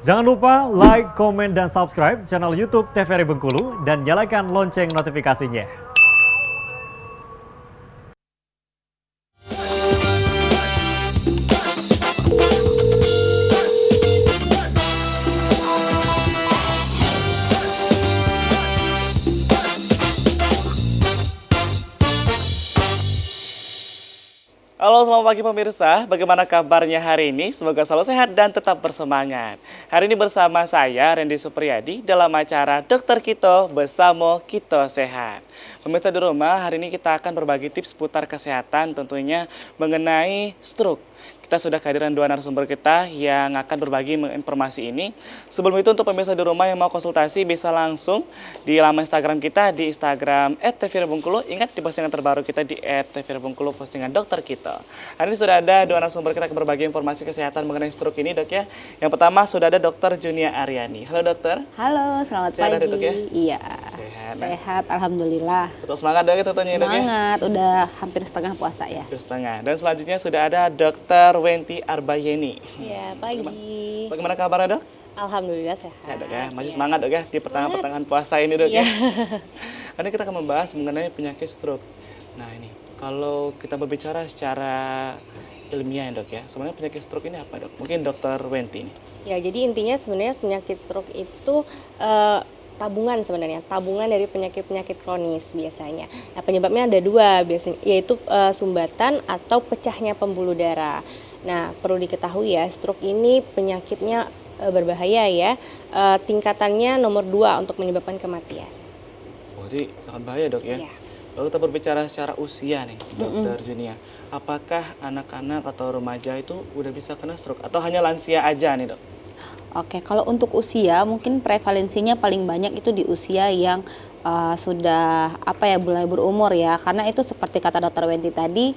Jangan lupa like, komen, dan subscribe channel YouTube TVRI Bengkulu dan nyalakan lonceng notifikasinya. Halo, selamat pagi pemirsa. Bagaimana kabarnya hari ini? Semoga selalu sehat dan tetap bersemangat. Hari ini bersama saya, Randy Supriyadi, dalam acara Dokter Kito Bersama Kito Sehat. Pemirsa di rumah, hari ini kita akan berbagi tips seputar kesehatan tentunya mengenai stroke. Kita sudah kehadiran dua narasumber kita yang akan berbagi informasi ini. Sebelum itu untuk pemirsa di rumah yang mau konsultasi bisa langsung di laman Instagram kita di Instagram @tvrbengkulu. Ingat di postingan terbaru kita di @tvrbengkulu postingan Dokter Kita. Hari ini sudah ada dua narasumber kita yang berbagi informasi kesehatan mengenai stroke ini, Dok ya. Yang pertama sudah ada Dr. Junia Aryani. Halo dokter. Halo, selamat Sehat, pagi. Dok, ya? Iya. Sehat, alhamdulillah. Tetap semangat Dok ya tentunya, Dok ya. Semangat, udah hampir setengah puasa ya. Hampir setengah. Dan selanjutnya sudah ada Dr. Wenti Arbayeni. Ya, pagi. Bagaimana kabarnya, Dok? Alhamdulillah sehat. Sehat, Dok ya. Masih semangat, Dok ya, di pertengahan puasa ini, Dok ya. Hari ini kita akan membahas mengenai penyakit stroke. Nah, ini kalau kita berbicara secara ilmiah, Dok ya. Sebenarnya penyakit stroke ini apa, Dok? Mungkin Dr. Wenti ini. Ya, jadi intinya sebenarnya penyakit stroke itu tabungan sebenarnya, tabungan dari penyakit-penyakit kronis biasanya. Nah, penyebabnya ada dua biasanya, yaitu sumbatan atau pecahnya pembuluh darah. Nah, perlu diketahui ya, stroke ini penyakitnya berbahaya ya. Tingkatannya nomor 2 untuk menyebabkan kematian. Oh, jadi sangat bahaya, Dok ya. Ya. Lalu kita berbicara secara usia nih, Dr. Junia. Apakah anak-anak atau remaja itu udah bisa kena stroke atau hanya lansia aja nih, Dok? Oke, kalau untuk usia mungkin prevalensinya paling banyak itu di usia yang sudah mulai berumur ya, karena itu seperti kata Dr. Wenti tadi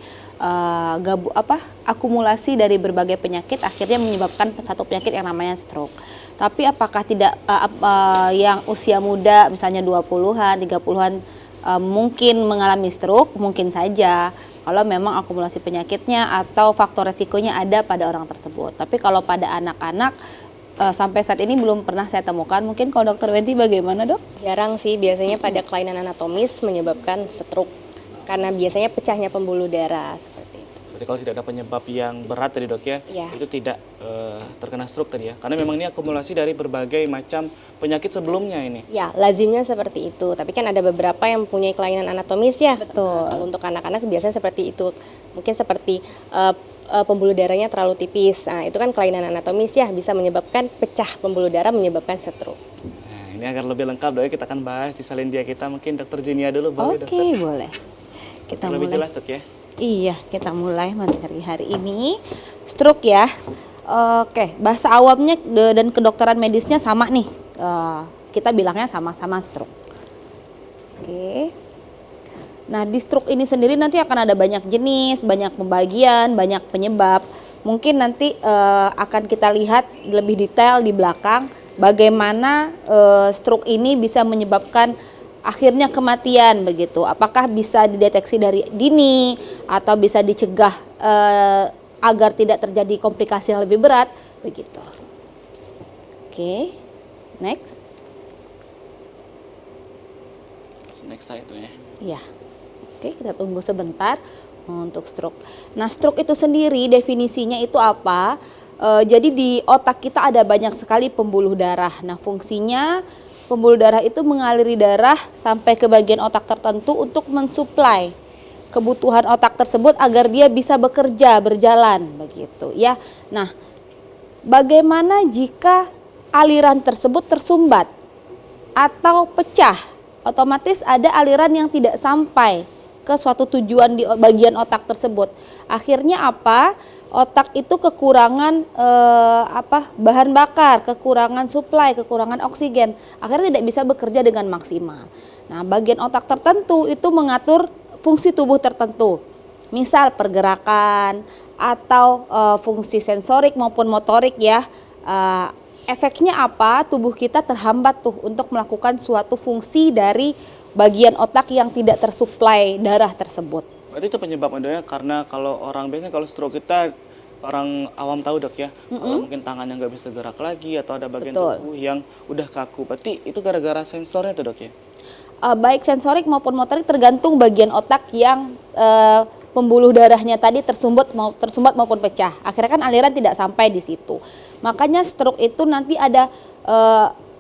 akumulasi dari berbagai penyakit akhirnya menyebabkan satu penyakit yang namanya stroke. Tapi apakah tidak yang usia muda misalnya 20-an, 30-an mungkin mengalami stroke? Mungkin saja. Kalau memang akumulasi penyakitnya atau faktor resikonya ada pada orang tersebut. Tapi kalau pada anak-anak sampai saat ini belum pernah saya temukan. Mungkin kalau Dr. Wenti bagaimana, Dok? Jarang sih, biasanya pada kelainan anatomis menyebabkan stroke. Karena biasanya pecahnya pembuluh darah seperti itu. Jadi kalau tidak ada penyebab yang berat tadi, Dok ya, Iya. itu tidak terkena stroke tadi ya. Karena memang ini akumulasi dari berbagai macam penyakit sebelumnya ini. Ya, lazimnya seperti itu. Tapi kan ada beberapa yang mempunyai kelainan anatomis ya. Betul. Kalau untuk anak-anak biasanya seperti itu. Mungkin seperti pembuluh darahnya terlalu tipis. Nah, itu kan kelainan anatomis ya, bisa menyebabkan pecah pembuluh darah, menyebabkan stroke. Nah, ini agar lebih lengkap, Dok ya, kita akan bahas di salin dia kita. Mungkin Dr. Junia dulu, boleh, Oke, Dokter? boleh. Kita Lebih mulai. jelas, Dok ya. Iya, kita mulai materi hari ini. Stroke ya. Oke, bahasa awamnya dan kedokteran medisnya sama nih. Kita bilangnya sama-sama stroke. Oke. Nah, di stroke ini sendiri nanti akan ada banyak jenis, banyak pembagian, banyak penyebab. Mungkin nanti akan kita lihat lebih detail di belakang bagaimana stroke ini bisa menyebabkan akhirnya kematian begitu. Apakah bisa dideteksi dari dini atau bisa dicegah agar tidak terjadi komplikasi yang lebih berat begitu. Oke, next. Next slide itu ya. Ya. Oke, kita tunggu sebentar untuk stroke. Nah, stroke itu sendiri definisinya itu apa? Jadi di otak kita ada banyak sekali pembuluh darah. Nah, fungsinya pembuluh darah itu mengaliri darah sampai ke bagian otak tertentu untuk mensuplai kebutuhan otak tersebut agar dia bisa bekerja, berjalan begitu ya. Nah, bagaimana jika aliran tersebut tersumbat atau pecah? Otomatis ada aliran yang tidak sampai ke suatu tujuan di bagian otak tersebut. Akhirnya apa? Otak itu kekurangan bahan bakar, kekurangan suplai, kekurangan oksigen. Akhirnya tidak bisa bekerja dengan maksimal. Nah, bagian otak tertentu itu mengatur fungsi tubuh tertentu. Misal pergerakan atau fungsi sensorik maupun motorik ya. Efeknya apa? Tubuh kita terhambat tuh untuk melakukan suatu fungsi dari bagian otak yang tidak tersuplai darah tersebut. Berarti itu penyebab adanya karena kalau orang biasanya kalau stroke kita orang awam tahu dok ya, kalau mungkin tangannya nggak bisa gerak lagi atau ada bagian Betul. tubuh yang udah kaku, berarti itu gara-gara sensornya tuh dok ya? Baik sensorik maupun motorik tergantung bagian otak yang pembuluh darahnya tadi tersumbat maupun pecah. Akhirnya kan aliran tidak sampai di situ. Makanya stroke itu nanti ada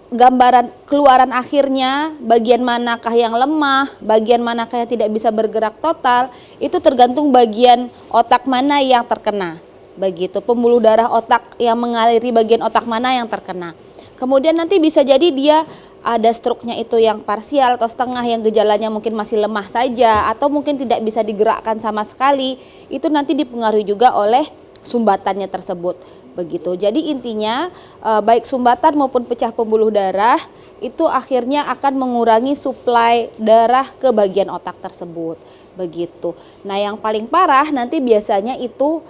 gambaran keluaran akhirnya, bagian manakah yang lemah, bagian manakah yang tidak bisa bergerak total, itu tergantung bagian otak mana yang terkena. Begitu, pembuluh darah otak yang mengaliri bagian otak mana yang terkena. Kemudian nanti bisa jadi dia ada stroke-nya itu yang parsial atau setengah, yang gejalanya mungkin masih lemah saja atau mungkin tidak bisa digerakkan sama sekali. Itu nanti dipengaruhi juga oleh sumbatannya tersebut. Begitu. Jadi intinya baik sumbatan maupun pecah pembuluh darah itu akhirnya akan mengurangi suplai darah ke bagian otak tersebut. Begitu. Nah, yang paling parah nanti biasanya itu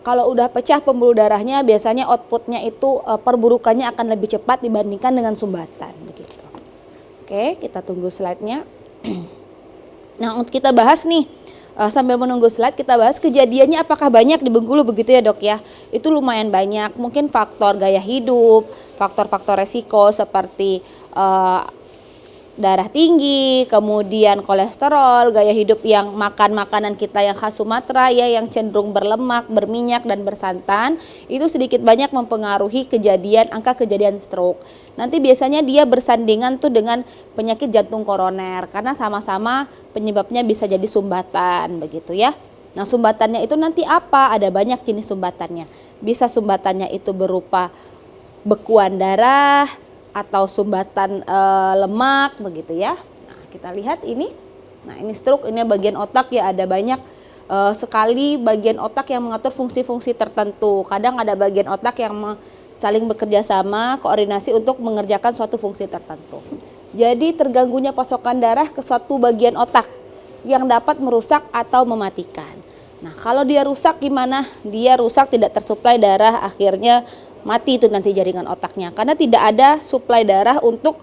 kalau udah pecah pembuluh darahnya, biasanya outputnya itu perburukannya akan lebih cepat dibandingkan dengan sumbatan. Begitu. Oke, kita tunggu slide-nya. Nah, untuk kita bahas nih, sambil menunggu slide kita bahas kejadiannya apakah banyak di Bengkulu begitu ya dok ya. Itu lumayan banyak, mungkin faktor gaya hidup, faktor-faktor resiko seperti darah tinggi, kemudian kolesterol, gaya hidup yang makan makanan kita yang khas Sumatera ya, yang cenderung berlemak, berminyak dan bersantan, itu sedikit banyak mempengaruhi angka kejadian stroke. Nanti biasanya dia bersandingan tuh dengan penyakit jantung koroner karena sama-sama penyebabnya bisa jadi sumbatan begitu ya. Nah, sumbatannya itu nanti apa? Ada banyak jenis sumbatannya. Bisa sumbatannya itu berupa bekuan darah atau sumbatan lemak begitu ya. Nah, kita lihat ini. Nah, ini stroke, ini bagian otak ya, ada banyak sekali bagian otak yang mengatur fungsi-fungsi tertentu. Kadang ada bagian otak yang saling bekerja sama, koordinasi untuk mengerjakan suatu fungsi tertentu. Jadi terganggunya pasokan darah ke suatu bagian otak yang dapat merusak atau mematikan. Nah, kalau dia rusak gimana? Dia rusak, tidak tersuplai darah, akhirnya mati itu nanti jaringan otaknya karena tidak ada suplai darah untuk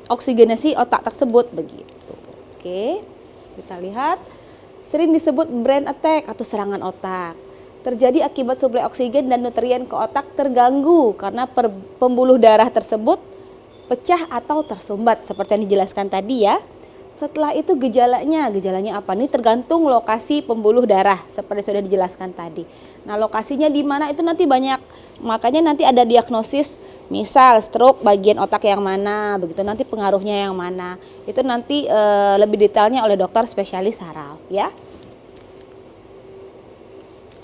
oksigenasi otak tersebut begitu. Oke, kita lihat sering disebut brain attack atau serangan otak. Terjadi akibat suplai oksigen dan nutrien ke otak terganggu karena pembuluh darah tersebut pecah atau tersumbat seperti yang dijelaskan tadi ya. Setelah itu gejalanya apa nih? Tergantung lokasi pembuluh darah seperti sudah dijelaskan tadi. Nah, lokasinya di mana itu nanti banyak. Makanya nanti ada diagnosis, misal stroke bagian otak yang mana, begitu nanti pengaruhnya yang mana. Itu nanti lebih detailnya oleh dokter spesialis saraf ya.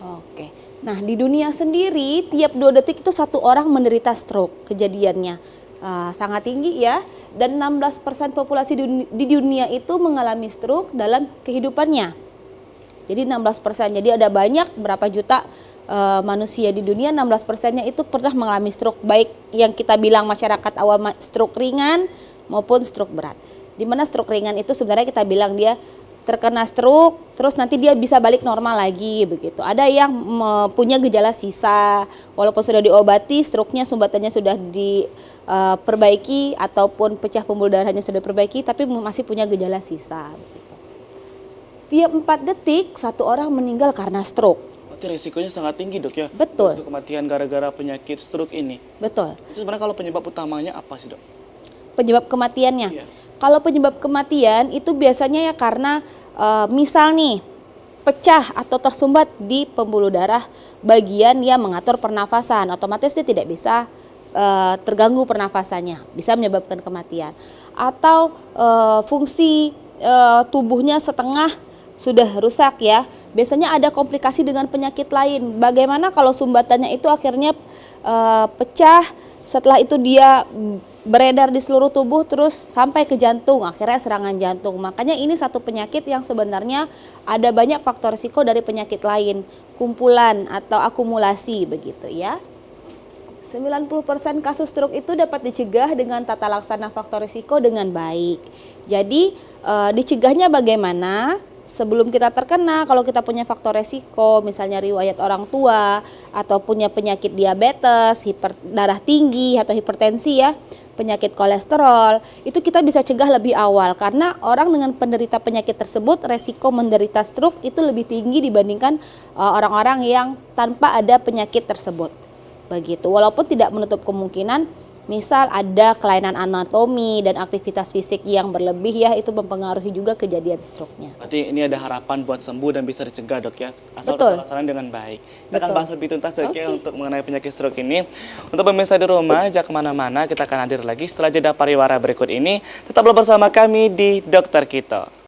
Oke. Nah, di dunia sendiri tiap 2 detik itu 1 orang menderita stroke kejadiannya. Sangat tinggi ya. Dan 16% populasi di dunia itu mengalami stroke dalam kehidupannya. Jadi 16%. Jadi ada banyak berapa juta manusia di dunia, 16%-nya itu pernah mengalami stroke, baik yang kita bilang masyarakat awam stroke ringan maupun stroke berat. Dimana stroke ringan itu sebenarnya kita bilang dia terkena stroke terus nanti dia bisa balik normal lagi begitu. Ada yang punya gejala sisa walaupun sudah diobati, stroke-nya sumbatannya sudah diperbaiki ataupun pecah pembuluh darahnya sudah diperbaiki tapi masih punya gejala sisa begitu. Tiap 4 detik 1 orang meninggal karena stroke. Berarti risikonya sangat tinggi dok ya? Betul. Risiko kematian gara-gara penyakit stroke ini. Betul. Itu sebenarnya kalau penyebab utamanya apa sih dok? Penyebab kematiannya. Iya. Kalau penyebab kematian itu biasanya ya karena misal nih pecah atau tersumbat di pembuluh darah bagian yang mengatur pernafasan, otomatis dia tidak bisa terganggu pernafasannya, bisa menyebabkan kematian. Atau fungsi tubuhnya setengah sudah rusak ya, biasanya ada komplikasi dengan penyakit lain. Bagaimana kalau sumbatannya itu akhirnya pecah, setelah itu dia beredar di seluruh tubuh terus sampai ke jantung, akhirnya serangan jantung. Makanya ini satu penyakit yang sebenarnya ada banyak faktor risiko dari penyakit lain, kumpulan atau akumulasi begitu ya. 90% kasus stroke itu dapat dicegah dengan tata laksana faktor risiko dengan baik. Jadi dicegahnya bagaimana? Sebelum kita terkena, kalau kita punya faktor resiko, misalnya riwayat orang tua atau punya penyakit diabetes, darah tinggi atau hipertensi ya, penyakit kolesterol, itu kita bisa cegah lebih awal karena orang dengan penderita penyakit tersebut resiko menderita stroke itu lebih tinggi dibandingkan orang-orang yang tanpa ada penyakit tersebut. Begitu. Walaupun tidak menutup kemungkinan misal ada kelainan anatomi dan aktivitas fisik yang berlebih ya, itu mempengaruhi juga kejadian stroke-nya. Berarti ini ada harapan buat sembuh dan bisa dicegah, Dok, ya. Asal Betul. kita laksanakan dengan baik. Kita akan Betul. bahas lebih tuntas, Dok, ya, untuk mengenai penyakit stroke ini. Untuk pemirsa di rumah, jangan kemana-mana, kita akan hadir lagi setelah jeda pariwara berikut ini. Tetaplah bersama kami di Dokter Kito.